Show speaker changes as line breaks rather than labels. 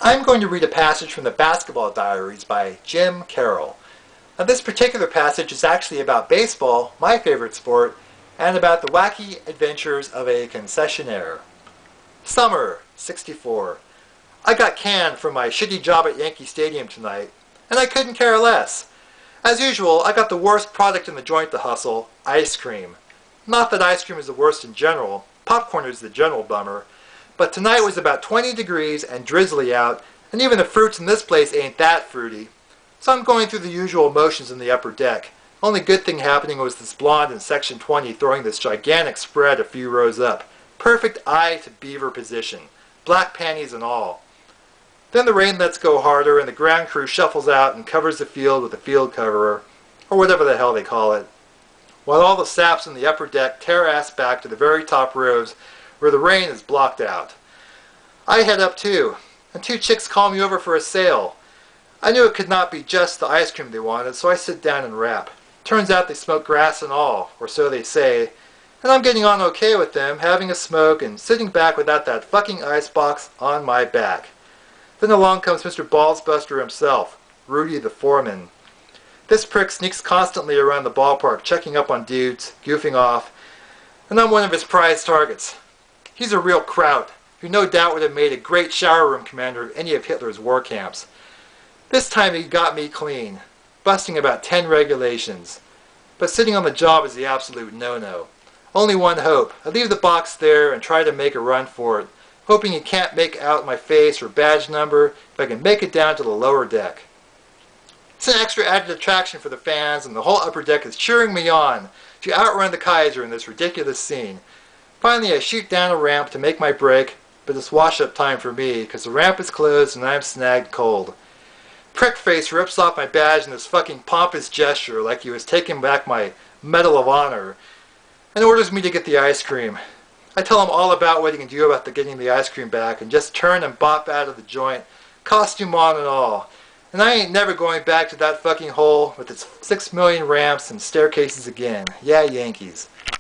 I'm going to read a passage from the Basketball Diaries by Jim Carroll. Now, this particular passage is actually about baseball, my favorite sport, and about the wacky adventures of a concessionaire. Summer, 64. I got canned from my shitty job at Yankee Stadium tonight, and I couldn't care less. As usual, I got the worst product in the joint to hustle, ice cream. Not that ice cream is the worst in general, popcorn is the general bummer, but tonight was about 20 degrees and drizzly out, and even the fruits in this place ain't that fruity. So I'm going through the usual motions in the upper deck. Only good thing happening was this blonde in section 20 throwing this gigantic spread a few rows up. Perfect eye to beaver position. Black panties and all. Then the rain lets go harder and the ground crew shuffles out and covers the field with a field coverer, or whatever the hell they call it, while all the saps in the upper deck tear ass back to the very top rows where the rain is blocked out. I head up too, and two chicks call me over for a sail. I knew it could not be just the ice cream they wanted, so I sit down and rap. Turns out they smoke grass and all, or so they say, and I'm getting on okay with them, having a smoke and sitting back without that fucking icebox on my back. Then along comes Mr. Ballsbuster himself, Rudy the foreman. This prick sneaks constantly around the ballpark, checking up on dudes, goofing off, and I'm one of his prized targets. He's a real kraut, who no doubt would have made a great shower room commander of any of Hitler's war camps. This time he got me clean, busting about 10 regulations. But sitting on the job is the absolute no-no. Only one hope. I leave the box there and try to make a run for it, hoping he can't make out my face or badge number if I can make it down to the lower deck. It's an extra added attraction for the fans, and the whole upper deck is cheering me on to outrun the Kaiser in this ridiculous scene. Finally, I shoot down a ramp to make my break, but it's wash-up time for me, because the ramp is closed and I'm snagged cold. Prickface rips off my badge in this fucking pompous gesture like he was taking back my Medal of Honor, and orders me to get the ice cream. I tell him all about what he can do about getting the ice cream back, and just turn and bop out of the joint, costume on and all. And I ain't never going back to that fucking hole with its 6 million ramps and staircases again. Yeah, Yankees.